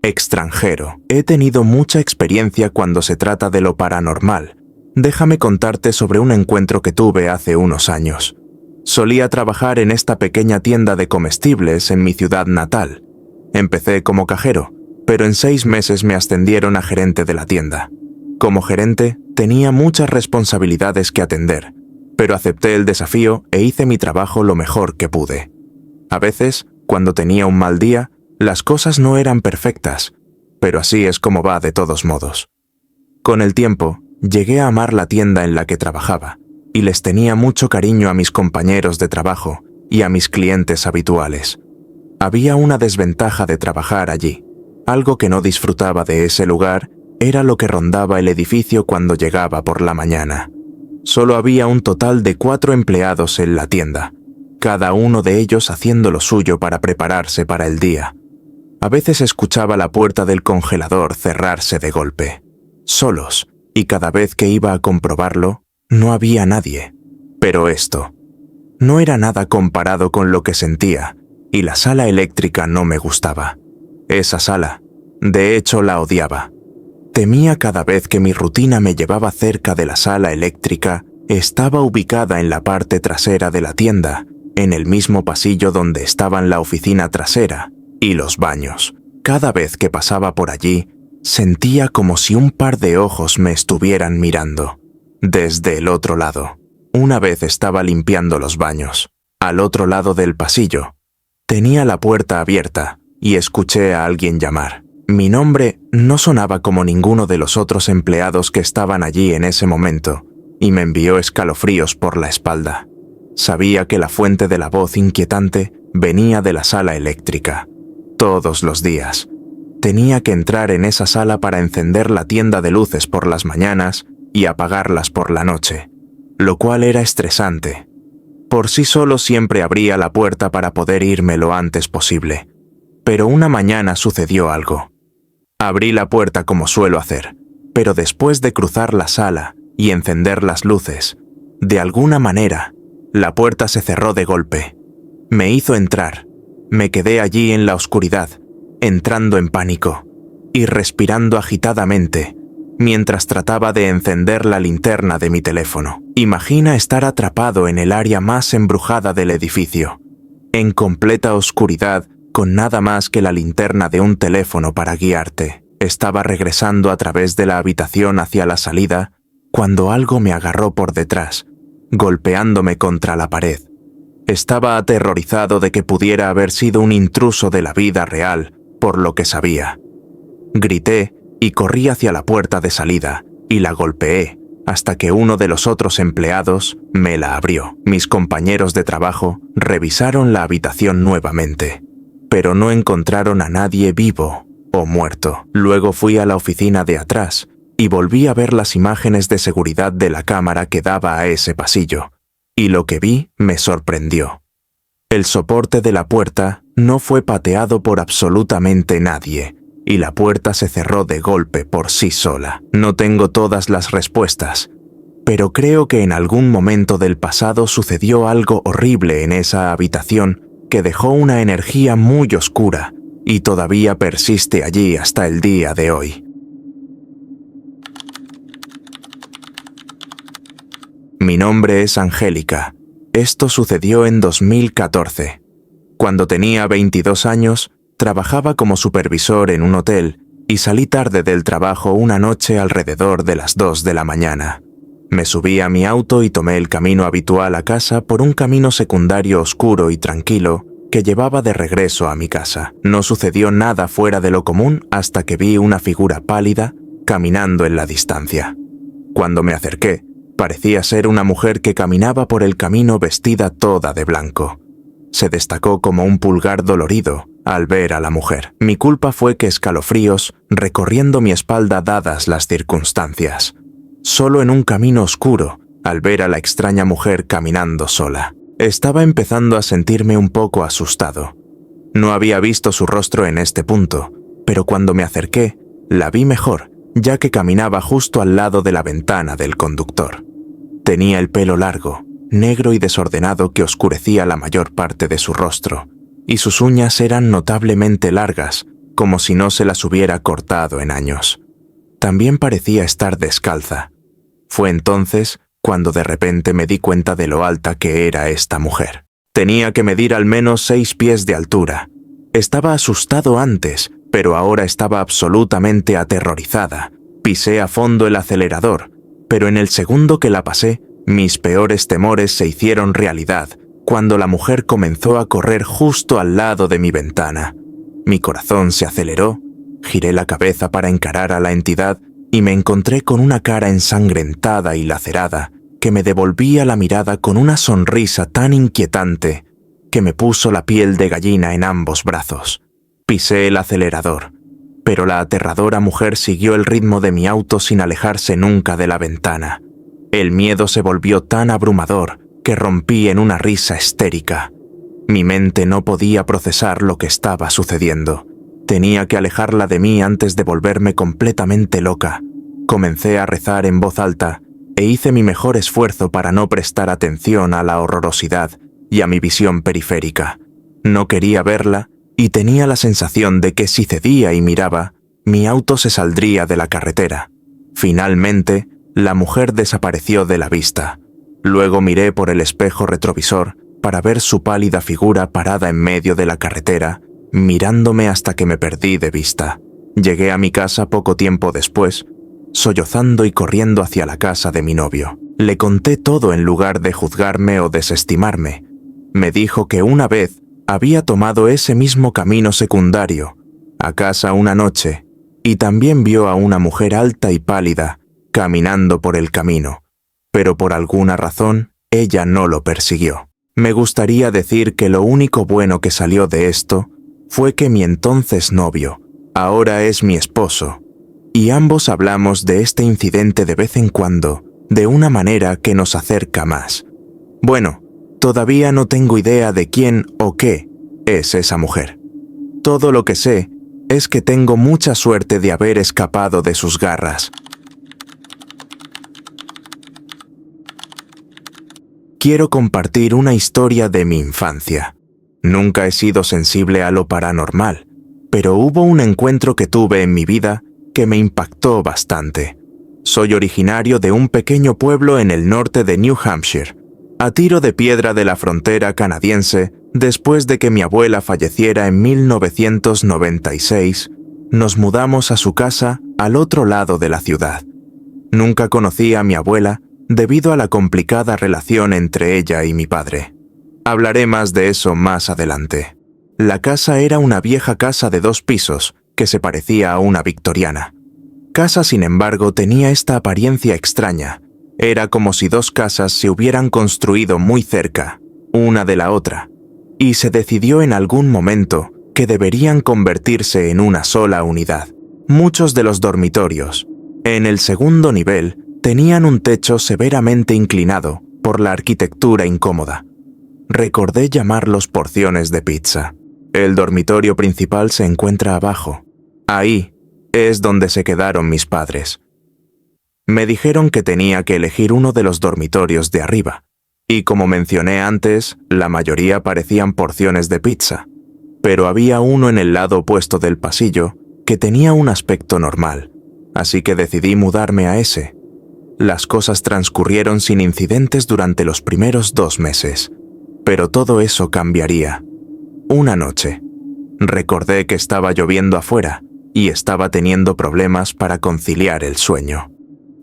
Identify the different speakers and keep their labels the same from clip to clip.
Speaker 1: Extranjero. He tenido mucha experiencia cuando se trata de lo paranormal. Déjame contarte sobre un encuentro que tuve hace unos años. Solía trabajar en esta pequeña tienda de comestibles en mi ciudad natal. Empecé como cajero, pero en 6 meses me ascendieron a gerente de la tienda. Como gerente, tenía muchas responsabilidades que atender, pero acepté el desafío e hice mi trabajo lo mejor que pude. A veces, cuando tenía un mal día, las cosas no eran perfectas, pero así es como va de todos modos. Con el tiempo, llegué a amar la tienda en la que trabajaba, y les tenía mucho cariño a mis compañeros de trabajo y a mis clientes habituales. Había una desventaja de trabajar allí. Algo que no disfrutaba de ese lugar era lo que rondaba el edificio cuando llegaba por la mañana. Solo había un total de 4 empleados en la tienda, cada uno de ellos haciendo lo suyo para prepararse para el día. A veces escuchaba la puerta del congelador cerrarse de golpe, solos, y cada vez que iba a comprobarlo, no había nadie. Pero esto no era nada comparado con lo que sentía, y la sala eléctrica no me gustaba. Esa sala, de hecho, la odiaba. Temía cada vez que mi rutina me llevaba cerca de la sala eléctrica. Estaba ubicada en la parte trasera de la tienda, en el mismo pasillo donde estaban la oficina trasera y los baños. Cada vez que pasaba por allí, sentía como si un par de ojos me estuvieran mirando. Desde el otro lado. Una vez estaba limpiando los baños, al otro lado del pasillo. Tenía la puerta abierta y escuché a alguien llamar. Mi nombre no sonaba como ninguno de los otros empleados que estaban allí en ese momento, y me envió escalofríos por la espalda. Sabía que la fuente de la voz inquietante venía de la sala eléctrica. Todos los días. Tenía que entrar en esa sala para encender la tienda de luces por las mañanas y apagarlas por la noche, lo cual era estresante. Por sí solo siempre abría la puerta para poder irme lo antes posible. Pero una mañana sucedió algo. Abrí la puerta como suelo hacer, pero después de cruzar la sala y encender las luces, de alguna manera, la puerta se cerró de golpe. Me hizo entrar. Me quedé allí en la oscuridad, entrando en pánico y respirando agitadamente, mientras trataba de encender la linterna de mi teléfono. Imagina estar atrapado en el área más embrujada del edificio, en completa oscuridad, con nada más que la linterna de un teléfono para guiarte. Estaba regresando a través de la habitación hacia la salida, cuando algo me agarró por detrás, golpeándome contra la pared. Estaba aterrorizado de que pudiera haber sido un intruso de la vida real, por lo que sabía. Grité y corrí hacia la puerta de salida, y la golpeé, hasta que uno de los otros empleados me la abrió. Mis compañeros de trabajo revisaron la habitación nuevamente, pero no encontraron a nadie vivo o muerto. Luego fui a la oficina de atrás y volví a ver las imágenes de seguridad de la cámara que daba a ese pasillo, y lo que vi me sorprendió. El soporte de la puerta no fue pateado por absolutamente nadie, y la puerta se cerró de golpe por sí sola. No tengo todas las respuestas, pero creo que en algún momento del pasado sucedió algo horrible en esa habitación que dejó una energía muy oscura y todavía persiste allí hasta el día de hoy. Mi nombre es Angélica. Esto sucedió en 2014. Cuando tenía 22 años, trabajaba como supervisor en un hotel y salí tarde del trabajo una noche alrededor de las 2 de la mañana. Me subí a mi auto y tomé el camino habitual a casa por un camino secundario oscuro y tranquilo que llevaba de regreso a mi casa. No sucedió nada fuera de lo común hasta que vi una figura pálida caminando en la distancia. Cuando me acerqué, parecía ser una mujer que caminaba por el camino vestida toda de blanco. Se destacó como un pulgar dolorido al ver a la mujer. Mi culpa fue que escalofríos recorriendo mi espalda dadas las circunstancias. Solo en un camino oscuro, al ver a la extraña mujer caminando sola. Estaba empezando a sentirme un poco asustado. No había visto su rostro en este punto, pero cuando me acerqué, la vi mejor, ya que caminaba justo al lado de la ventana del conductor. Tenía el pelo largo, negro y desordenado que oscurecía la mayor parte de su rostro, y sus uñas eran notablemente largas, como si no se las hubiera cortado en años. También parecía estar descalza. Fue entonces cuando de repente me di cuenta de lo alta que era esta mujer. Tenía que medir al menos 6 pies de altura. Estaba asustado antes, pero ahora estaba absolutamente aterrorizada. Pisé a fondo el acelerador, pero en el segundo que la pasé, mis peores temores se hicieron realidad cuando la mujer comenzó a correr justo al lado de mi ventana. Mi corazón se aceleró, giré la cabeza para encarar a la entidad y me encontré con una cara ensangrentada y lacerada que me devolvía la mirada con una sonrisa tan inquietante que me puso la piel de gallina en ambos brazos. Pisé el acelerador, pero la aterradora mujer siguió el ritmo de mi auto sin alejarse nunca de la ventana. El miedo se volvió tan abrumador que rompí en una risa histérica. Mi mente no podía procesar lo que estaba sucediendo. Tenía que alejarla de mí antes de volverme completamente loca. Comencé a rezar en voz alta e hice mi mejor esfuerzo para no prestar atención a la horrorosidad y a mi visión periférica. No quería verla y tenía la sensación de que si cedía y miraba, mi auto se saldría de la carretera. Finalmente, la mujer desapareció de la vista. Luego miré por el espejo retrovisor para ver su pálida figura parada en medio de la carretera, mirándome hasta que me perdí de vista. Llegué a mi casa poco tiempo después, sollozando y corriendo hacia la casa de mi novio. Le conté todo en lugar de juzgarme o desestimarme. Me dijo que una vez había tomado ese mismo camino secundario, a casa una noche, y también vio a una mujer alta y pálida caminando por el camino, pero por alguna razón ella no lo persiguió. Me gustaría decir que lo único bueno que salió de esto fue que mi entonces novio ahora es mi esposo, y ambos hablamos de este incidente de vez en cuando, de una manera que nos acerca más. Bueno, todavía no tengo idea de quién o qué es esa mujer. Todo lo que sé es que tengo mucha suerte de haber escapado de sus garras. Quiero compartir una historia de mi infancia. Nunca he sido sensible a lo paranormal, pero hubo un encuentro que tuve en mi vida que me impactó bastante. Soy originario de un pequeño pueblo en el norte de New Hampshire, a tiro de piedra de la frontera canadiense. Después de que mi abuela falleciera en 1996, nos mudamos a su casa al otro lado de la ciudad. Nunca conocí a mi abuela debido a la complicada relación entre ella y mi padre. Hablaré más de eso más adelante. La casa era una vieja casa de 2 pisos que se parecía a una victoriana. Casa, sin embargo, tenía esta apariencia extraña. Era como si 2 casas se hubieran construido muy cerca, una de la otra, y se decidió en algún momento que deberían convertirse en una sola unidad. Muchos de los dormitorios, en el segundo nivel, tenían un techo severamente inclinado por la arquitectura incómoda. Recordé llamarlos porciones de pizza. El dormitorio principal se encuentra abajo. Ahí es donde se quedaron mis padres. Me dijeron que tenía que elegir uno de los dormitorios de arriba, y como mencioné antes, la mayoría parecían porciones de pizza, pero había uno en el lado opuesto del pasillo que tenía un aspecto normal, así que decidí mudarme a ese. Las cosas transcurrieron sin incidentes durante los primeros 2 meses, pero todo eso cambiaría. Una noche, recordé que estaba lloviendo afuera y estaba teniendo problemas para conciliar el sueño.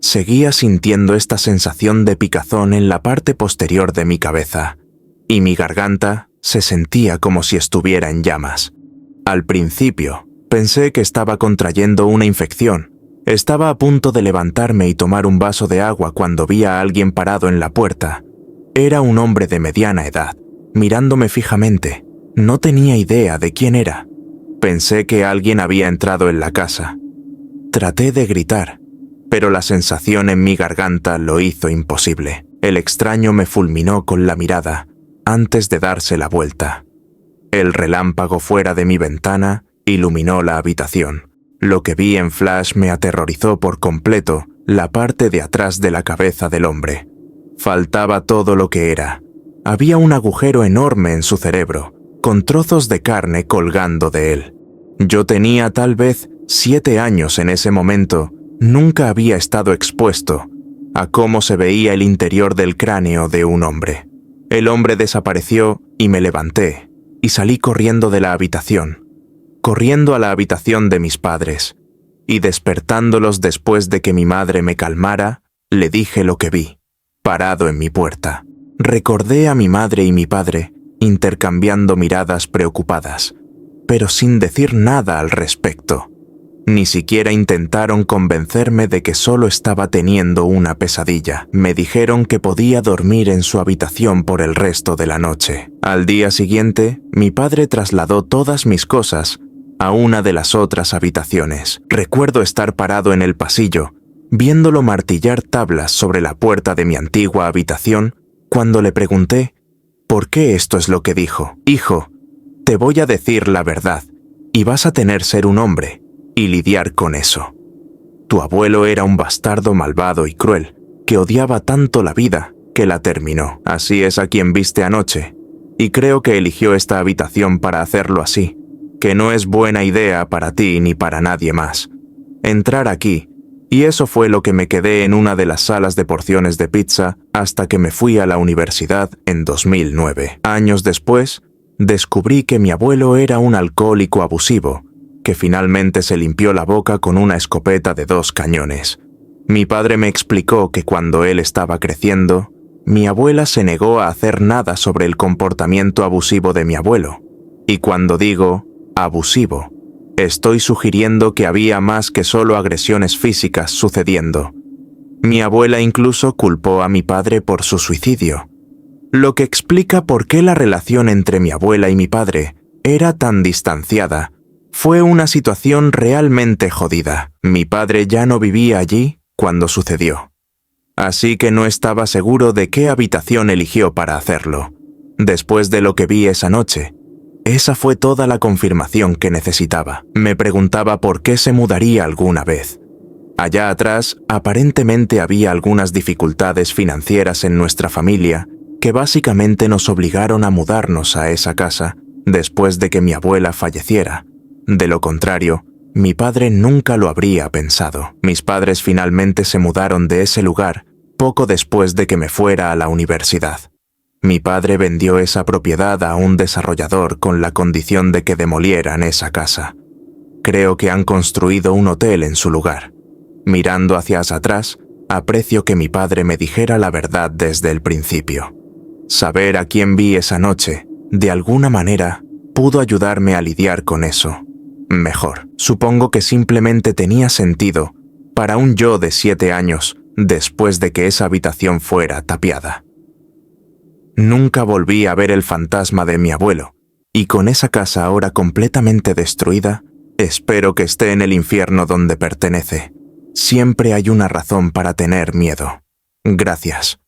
Speaker 1: Seguía sintiendo esta sensación de picazón en la parte posterior de mi cabeza, y mi garganta se sentía como si estuviera en llamas. Al principio, pensé que estaba contrayendo una infección. Estaba a punto de levantarme y tomar un vaso de agua cuando vi a alguien parado en la puerta. Era un hombre de mediana edad, mirándome fijamente. No tenía idea de quién era. Pensé que alguien había entrado en la casa. Traté de gritar, pero la sensación en mi garganta lo hizo imposible. El extraño me fulminó con la mirada antes de darse la vuelta. El relámpago fuera de mi ventana iluminó la habitación. Lo que vi en flash me aterrorizó por completo la parte de atrás de la cabeza del hombre. Faltaba todo lo que era. Había un agujero enorme en su cerebro, con trozos de carne colgando de él. Yo tenía tal vez 7 años en ese momento. Nunca había estado expuesto a cómo se veía el interior del cráneo de un hombre. El hombre desapareció y me levanté y salí corriendo de la habitación, corriendo a la habitación de mis padres, y despertándolos después de que mi madre me calmara, le dije lo que vi, parado en mi puerta. Recordé a mi madre y mi padre intercambiando miradas preocupadas, pero sin decir nada al respecto. Ni siquiera intentaron convencerme de que solo estaba teniendo una pesadilla. Me dijeron que podía dormir en su habitación por el resto de la noche. Al día siguiente, mi padre trasladó todas mis cosas a una de las otras habitaciones. Recuerdo estar parado en el pasillo, viéndolo martillar tablas sobre la puerta de mi antigua habitación, cuando le pregunté, ¿por qué esto es lo que dijo? Hijo, te voy a decir la verdad, y vas a tener ser un hombre y lidiar con eso. Tu abuelo era un bastardo malvado y cruel, que odiaba tanto la vida que la terminó. Así es a quien viste anoche, y creo que eligió esta habitación para hacerlo así, que no es buena idea para ti ni para nadie más. Entrar aquí, y eso fue lo que me quedé en una de las salas de porciones de pizza hasta que me fui a la universidad en 2009. Años después, descubrí que mi abuelo era un alcohólico abusivo, que finalmente se limpió la boca con una escopeta de 2 cañones. Mi padre me explicó que cuando él estaba creciendo, mi abuela se negó a hacer nada sobre el comportamiento abusivo de mi abuelo. Y cuando digo abusivo, estoy sugiriendo que había más que solo agresiones físicas sucediendo. Mi abuela incluso culpó a mi padre por su suicidio, lo que explica por qué la relación entre mi abuela y mi padre era tan distanciada. Fue una situación realmente jodida. Mi padre ya no vivía allí cuando sucedió, así que no estaba seguro de qué habitación eligió para hacerlo. Después de lo que vi esa noche, esa fue toda la confirmación que necesitaba. Me preguntaba por qué se mudaría alguna vez. Allá atrás, aparentemente había algunas dificultades financieras en nuestra familia que básicamente nos obligaron a mudarnos a esa casa después de que mi abuela falleciera. De lo contrario, mi padre nunca lo habría pensado. Mis padres finalmente se mudaron de ese lugar poco después de que me fuera a la universidad. Mi padre vendió esa propiedad a un desarrollador con la condición de que demolieran esa casa. Creo que han construido un hotel en su lugar. Mirando hacia atrás, aprecio que mi padre me dijera la verdad desde el principio. Saber a quién vi esa noche, de alguna manera, pudo ayudarme a lidiar con eso mejor. Supongo que simplemente tenía sentido para un yo de 7 años después de que esa habitación fuera tapiada. Nunca volví a ver el fantasma de mi abuelo, y con esa casa ahora completamente destruida, espero que esté en el infierno donde pertenece. Siempre hay una razón para tener miedo. Gracias.